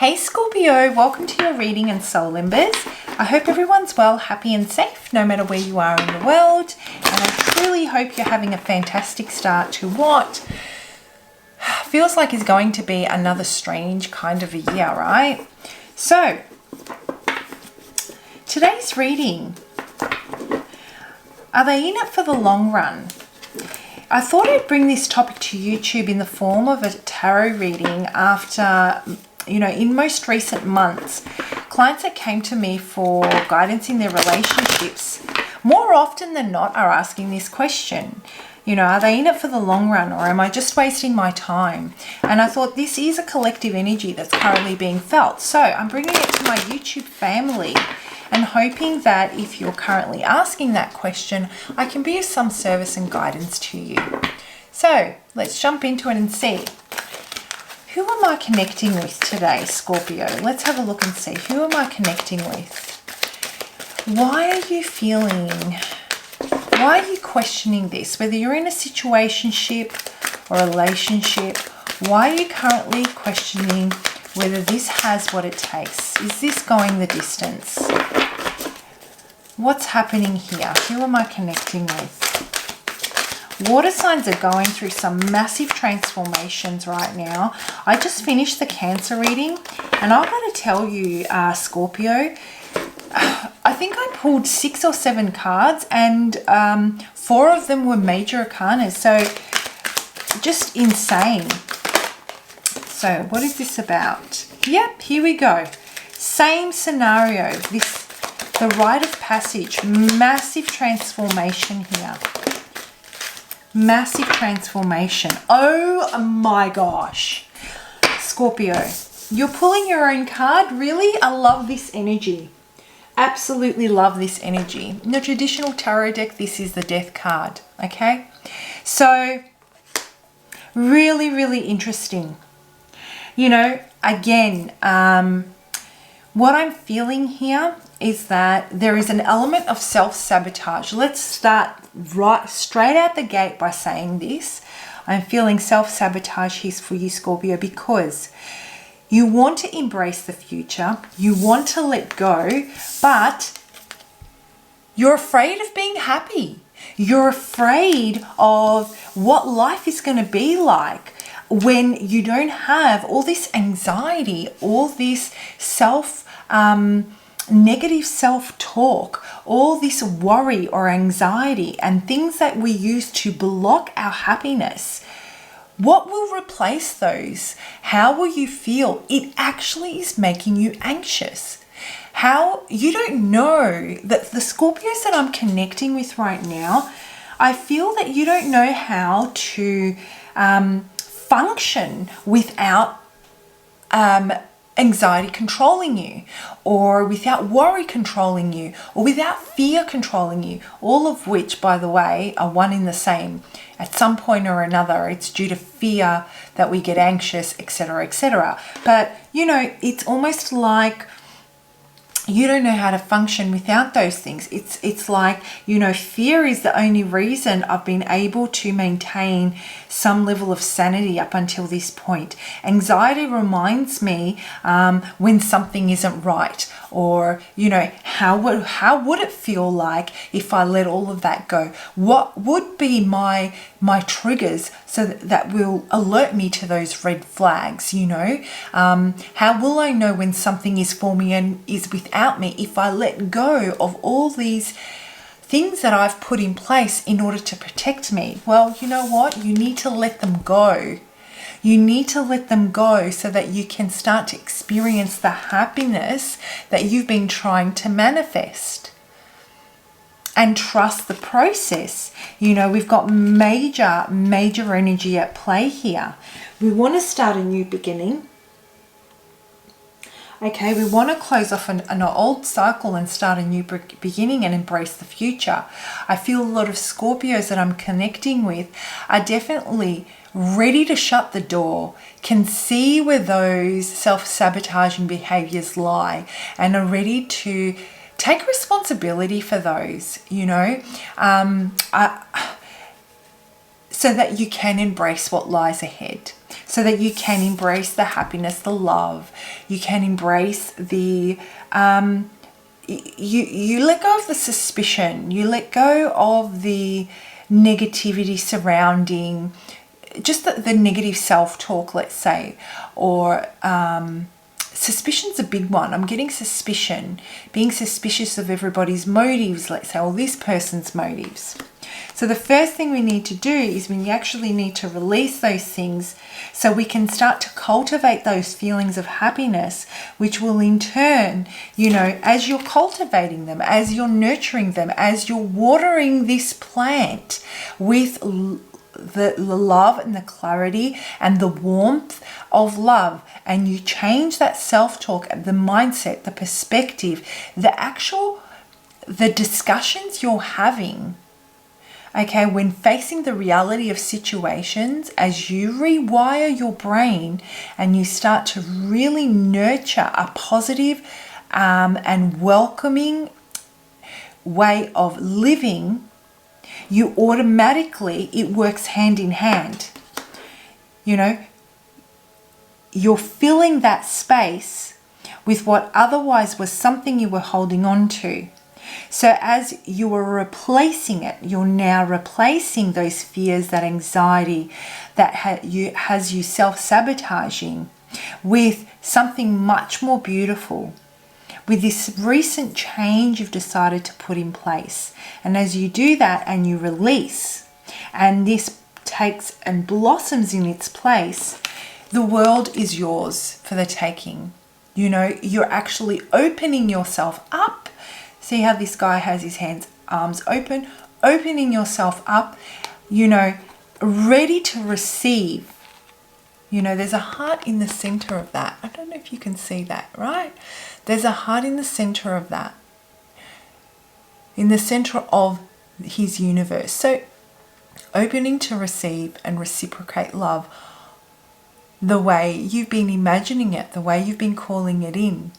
Hey Scorpio, welcome to your reading and soul members. I hope everyone's well, happy and safe no matter where you are in the world. And I truly hope you're having a fantastic start to what feels like is going to be another strange kind of a year, right? So, today's reading, are they in it for the long run? I thought I'd bring this topic to YouTube in the form of a tarot reading after, in most recent months, clients that came to me for guidance in their relationships, more often than not, are asking this question. Are they in it for the long run, or am I just wasting my time? And I thought this is a collective energy that's currently being felt. So I'm bringing it to my YouTube family and hoping that if you're currently asking that question, I can be of some service and guidance to you. So let's jump into it and see. Who am I connecting with today, Scorpio? Let's have a look and see. Who am I connecting with? Why are you questioning this? Whether you're in a situationship or a relationship, why are you currently questioning whether this has what it takes? Is this going the distance? What's happening here? Who am I connecting with? Water signs are going through some massive transformations right now. I just finished the Cancer reading, and I've got to tell you, Scorpio, I think I pulled 6 or 7 cards, and 4 of them were major arcanas. So just insane. So what is this about? Yep, here we go. Same scenario. The rite of passage. Massive transformation here. Massive transformation. Oh my gosh. Scorpio, you're pulling your own card? Really? I love this energy. Absolutely love this energy. In the traditional tarot deck, this is the Death card. Okay? So, really, really interesting. Again, what I'm feeling here is that there is an element of self-sabotage. Let's start right straight out the gate by saying this. I'm feeling self-sabotage here for you, Scorpio, because you want to embrace the future. You want to let go, but you're afraid of being happy. You're afraid of what life is going to be like when you don't have all this anxiety, all this negative self-talk, all this worry or anxiety and things that we use to block our happiness. What will replace those? How will you feel? It actually is making you anxious. How you don't know that the Scorpios that I'm connecting with right now, I feel that you don't know how to function without anxiety controlling you, or without worry controlling you, or without fear controlling you, all of which, by the way, are one in the same. At some point or another, it's due to fear that we get anxious, etc., etc. But, it's almost like you don't know how to function without those things. It's like, fear is the only reason I've been able to maintain some level of sanity up until this point. Anxiety reminds me when something isn't right, or, how would it feel like if I let all of that go? What would be my triggers so that will alert me to those red flags, How will I know when something is for me and is without me if I let go of all these things that I've put in place in order to protect me? Well, you know what? You need to let them go. You need to let them go so that you can start to experience the happiness that you've been trying to manifest. And trust the process. We've got major energy at play here. We want to start a new beginning. Okay, we want to close off an old cycle and start a new beginning and embrace the future. I feel a lot of Scorpios that I'm connecting with are definitely ready to shut the door, can see where those self-sabotaging behaviors lie, and are ready to take responsibility for those, so that you can embrace what lies ahead. so that you can embrace the happiness, the love. You can embrace the you let go of the suspicion. You let go of the negativity surrounding just the negative self-talk, let's say, or suspicion's a big one. I'm getting suspicion, being suspicious of everybody's motives, let's say, or this person's motives. So the first thing we need to do is we actually need to release those things so we can start to cultivate those feelings of happiness, which will in turn, you know, as you're cultivating them, as you're nurturing them, as you're watering this plant with the love and the clarity and the warmth of love, and you change that self-talk, the mindset, the perspective, the discussions you're having, okay, when facing the reality of situations, as you rewire your brain and you start to really nurture a positive and welcoming way of living, you automatically, it works hand in hand. You know, you're filling that space with what otherwise was something you were holding on to. So as you are replacing it, you're now replacing those fears, that anxiety that has you self-sabotaging with something much more beautiful, with this recent change you've decided to put in place. And as you do that and you release, and this takes and blossoms in its place, the world is yours for the taking. You know, you're actually opening yourself up. See how this guy has his arms open, opening yourself up, you know, ready to receive. You know, there's a heart in the center of that. I don't know if you can see that, right? There's a heart in the center of that, in the center of his universe. So opening to receive and reciprocate love the way you've been imagining it, the way you've been calling it in.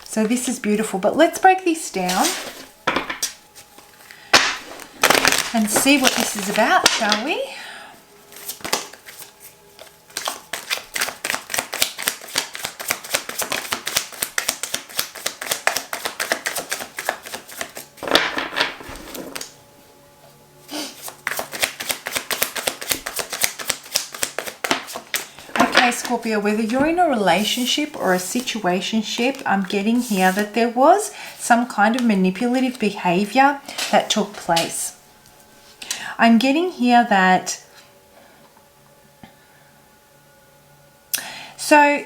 So this is beautiful, but let's break this down and see what this is about, shall we? Scorpio, whether you're in a relationship or a situationship, I'm getting here that there was some kind of manipulative behavior that took place. I'm getting here that, so,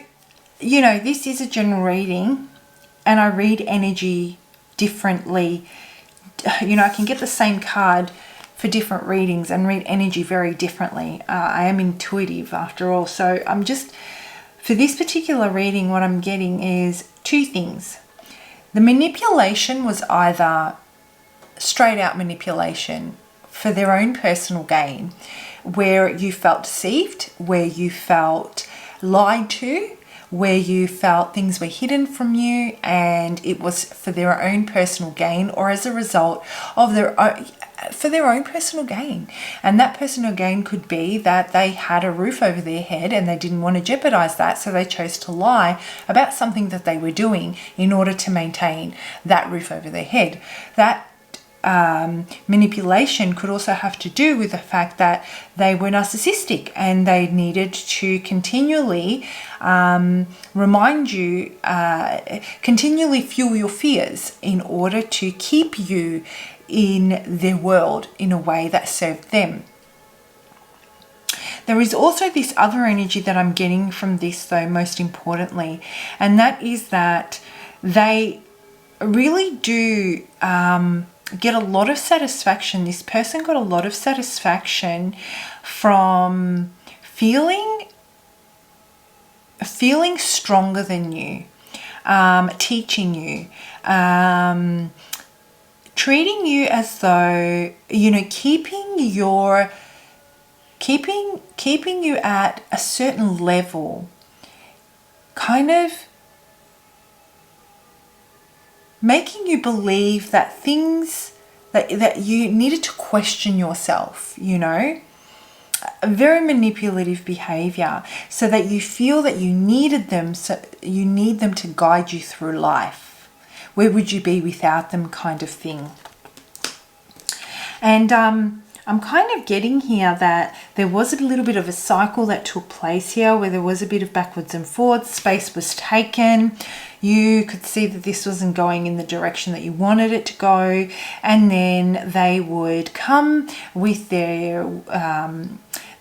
you know, this is a general reading and I read energy differently. You know, I can get the same card for different readings and read energy very differently. I am intuitive after all. So I'm just, for this particular reading, what I'm getting is two things. The manipulation was either straight out manipulation for their own personal gain, where you felt deceived, where you felt lied to, where you felt things were hidden from you and it was for their own personal gain, or as a result of their own, for their own personal gain. And that personal gain could be that they had a roof over their head and they didn't want to jeopardize that, so they chose to lie about something that they were doing in order to maintain that roof over their head. That manipulation could also have to do with the fact that they were narcissistic and they needed to continually remind you, continually fuel your fears in order to keep you in their world in a way that served them. There is also this other energy that I'm getting from this, though, most importantly, and that is that they really do get a lot of satisfaction. This person got a lot of satisfaction from feeling stronger than you, teaching you, treating you as though, you know, keeping you at a certain level, kind of making you believe that things that you needed to question yourself, you know, a very manipulative behavior, so that you feel that you needed them, so you need them to guide you through life. Where would you be without them, kind of thing. And I'm kind of getting here that there was a little bit of a cycle that took place here, where there was a bit of backwards and forwards. Space was taken. You could see that this wasn't going in the direction that you wanted it to go. And then they would come with their,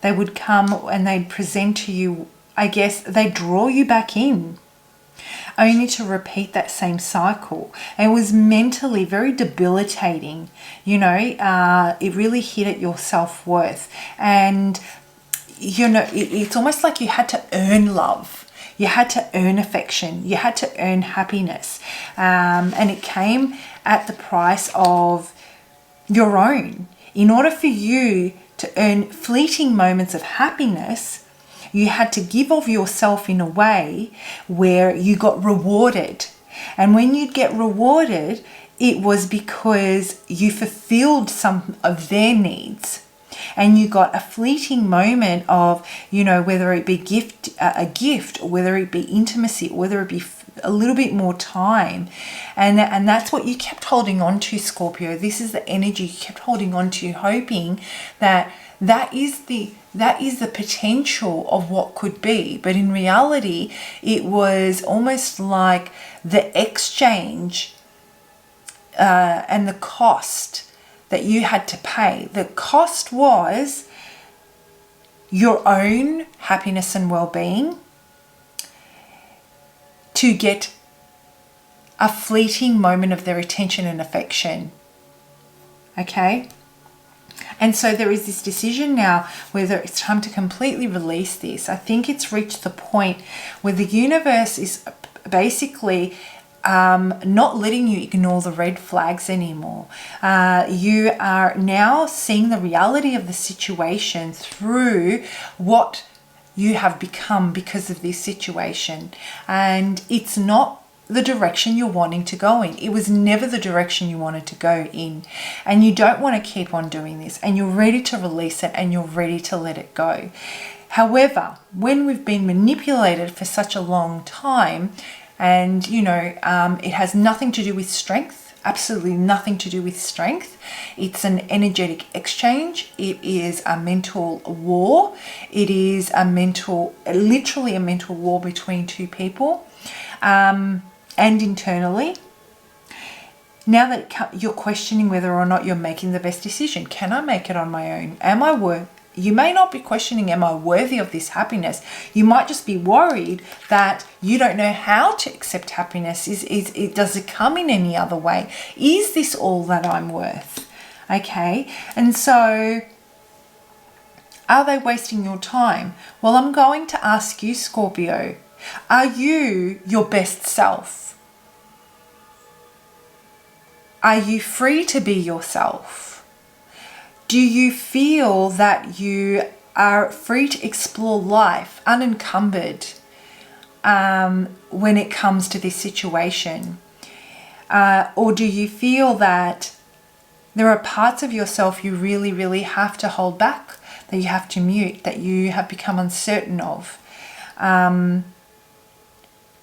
they would come and they'd present to you, I guess, they'd draw you back in, only to repeat that same cycle. And it was mentally very debilitating, you know. It really hit at your self-worth. And, you know, it's almost like you had to earn love. You had to earn affection. You had to earn happiness. And it came at the price of your own. In order for you to earn fleeting moments of happiness, you had to give of yourself in a way where you got rewarded. And when you get rewarded, it was because you fulfilled some of their needs. And you got a fleeting moment of, you know, whether it be a gift, or whether it be intimacy, or whether it be a little bit more time. And that's what you kept holding on to, Scorpio. This is the energy you kept holding on to, hoping that that is the potential of what could be. But in reality, it was almost like the exchange and the cost that you had to pay. The cost was your own happiness and well-being to get a fleeting moment of their attention and affection. Okay? And so there is this decision now whether it's time to completely release this. I think it's reached the point where the universe is basically not letting you ignore the red flags anymore. You are now seeing the reality of the situation through what you have become because of this situation. And it's not the direction you're wanting to go in. It was never the direction you wanted to go in. And you don't want to keep on doing this. And you're ready to release it, and you're ready to let it go. However, when we've been manipulated for such a long time, and, you know, it has nothing to do with strength, absolutely nothing to do with strength. It's an energetic exchange. It is a mental war. It is literally a mental war between two people, and internally. Now that you're questioning whether or not you're making the best decision, can I make it on my own? You may not be questioning, am I worthy of this happiness? You might just be worried that you don't know how to accept happiness. Does it come in any other way? Is this all that I'm worth? Okay, and so are they wasting your time? Well, I'm going to ask you, Scorpio, are you your best self? Are you free to be yourself? Do you feel that you are free to explore life unencumbered when it comes to this situation? Or do you feel that there are parts of yourself you really, really have to hold back, that you have to mute, that you have become uncertain of?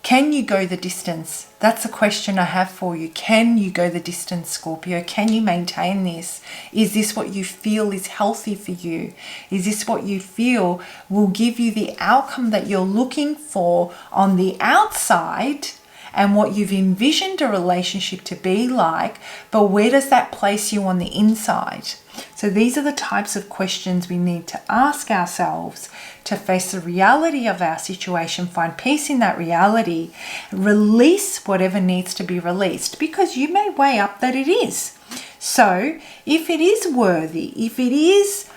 Can you go the distance? That's a question I have for you. Can you go the distance, Scorpio? Can you maintain this? Is this what you feel is healthy for you? Is this what you feel will give you the outcome that you're looking for on the outside, and what you've envisioned a relationship to be like, but where does that place you on the inside? So these are the types of questions we need to ask ourselves to face the reality of our situation, find peace in that reality, release whatever needs to be released, because you may weigh up that it is. So if it is worthy, if it is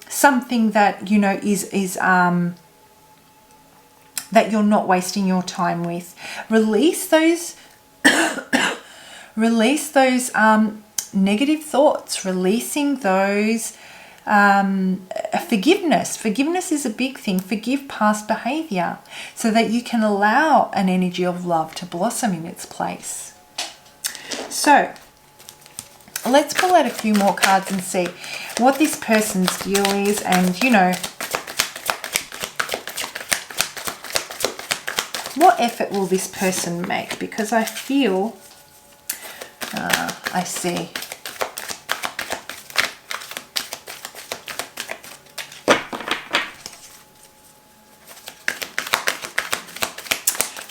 something that, you know, is that you're not wasting your time with, release those negative thoughts, releasing those forgiveness. Forgiveness is a big thing. Forgive past behavior so that you can allow an energy of love to blossom in its place. So let's pull out a few more cards and see what this person's deal is, and, you know, What effort will this person make? Because I feel, I see.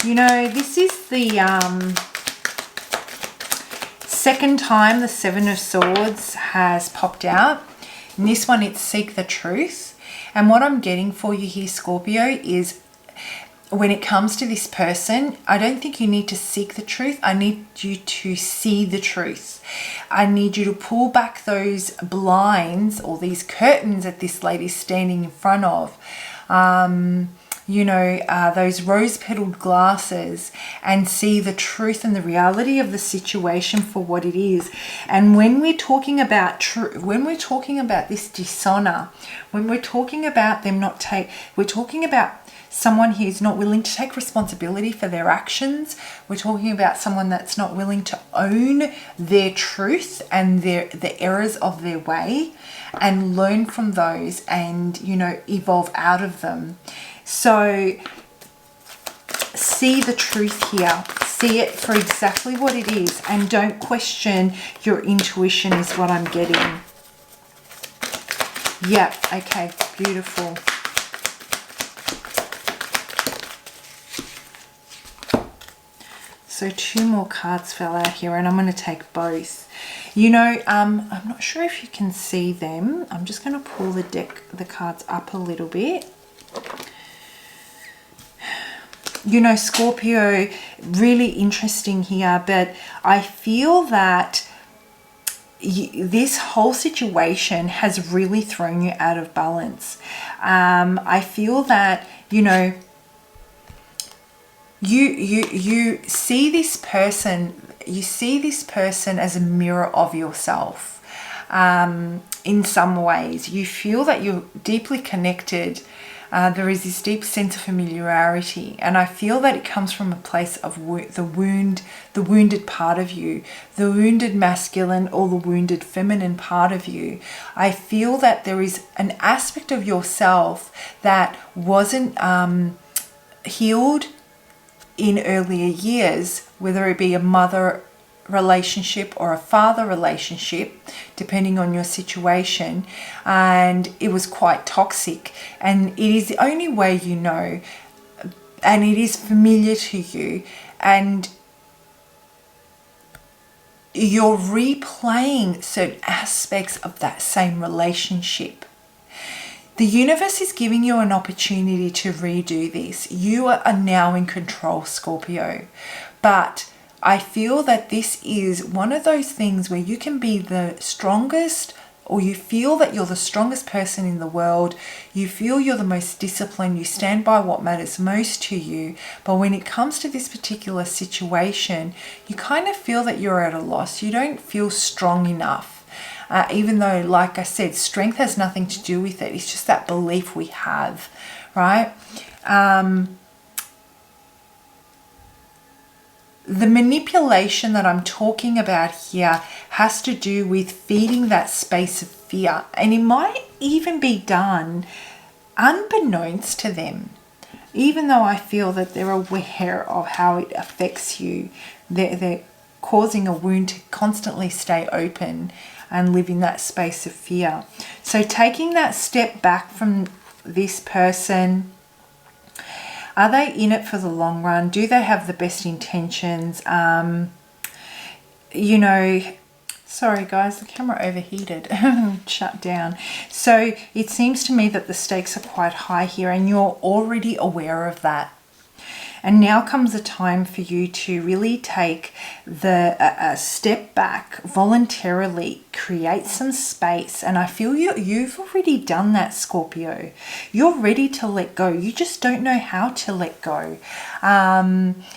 You know, this is the second time the Seven of Swords has popped out. In this one, it's seek the truth. And what I'm getting for you here, Scorpio, is when it comes to this person, I don't think you need to seek the truth. I need you to see the truth. I need you to pull back those blinds or these curtains that this lady's standing in front of. You know, those rose-petaled glasses, and see the truth and the reality of the situation for what it is. And when we're talking about when we're talking about this dishonor, when we're talking about them we're talking about someone who's not willing to take responsibility for their actions. We're talking about someone that's not willing to own their truth and the errors of their way, and learn from those, and, you know, evolve out of them. So see the truth here. See it for exactly what it is, and don't question your intuition is what I'm getting. Yeah, okay, beautiful. So 2 more cards fell out here, and I'm going to take both. You know, I'm not sure if you can see them. I'm just going to pull the cards up a little bit. You know, Scorpio, really interesting here, but I feel that this whole situation has really thrown you out of balance. I feel that, you know, you see this person as a mirror of yourself. In some ways, you feel that you're deeply connected. There is this deep sense of familiarity, and I feel that it comes from a place of the wounded part of you, the wounded masculine or the wounded feminine part of you. I feel that there is an aspect of yourself that wasn't healed in earlier years, whether it be a mother relationship or a father relationship, depending on your situation, and it was quite toxic, and it is the only way you know, and it is familiar to you, and you're replaying certain aspects of that same relationship. The universe is giving you an opportunity to redo this. You are now in control, Scorpio, but I feel that this is one of those things where you can be the strongest, or you feel that you're the strongest person in the world. You feel you're the most disciplined. You stand by what matters most to you. But when it comes to this particular situation, you kind of feel that you're at a loss. You don't feel strong enough. Even though, like I said, strength has nothing to do with it. It's just that belief we have, right? The manipulation that I'm talking about here has to do with feeding that space of fear. And it might even be done unbeknownst to them. Even though I feel that they're aware of how it affects you, they're causing a wound to constantly stay open and live in that space of fear. So taking that step back from this person, are they in it for the long run? Do they have the best intentions? You know, sorry guys, the camera overheated, shut down. So it seems to me that the stakes are quite high here, and you're already aware of that. And now comes the time for you to really take a step back, voluntarily create some space. And I feel you've already done that, Scorpio. You're ready to let go. You just don't know how to let go.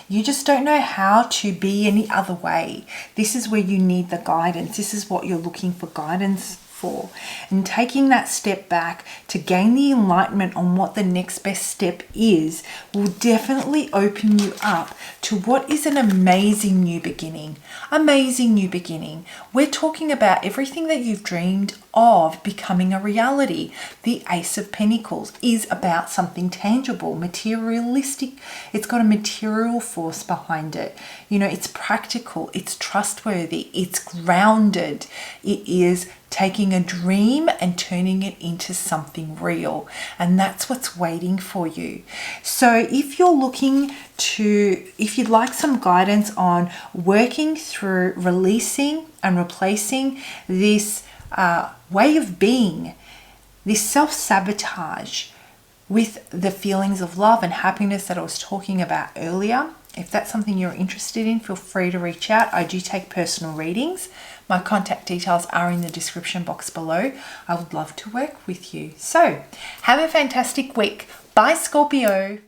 You just don't know how to be any other way. This is where you need the guidance. This is what you're looking for guidance for. And taking that step back to gain the enlightenment on what the next best step is will definitely open you up to what is an amazing new beginning. Amazing new beginning. We're talking about everything that you've dreamed of becoming a reality. The Ace of Pentacles is about something tangible, materialistic. It's got a material force behind it. You know, it's practical, it's trustworthy, it's grounded. It is taking a dream and turning it into something real. And that's what's waiting for you. So if you're looking to, if you'd like some guidance on working through releasing and replacing this way of being, this self-sabotage with the feelings of love and happiness that I was talking about earlier, if that's something you're interested in, feel free to reach out. I do take personal readings. My contact details are in the description box below. I would love to work with you. So have a fantastic week. Bye, Scorpio.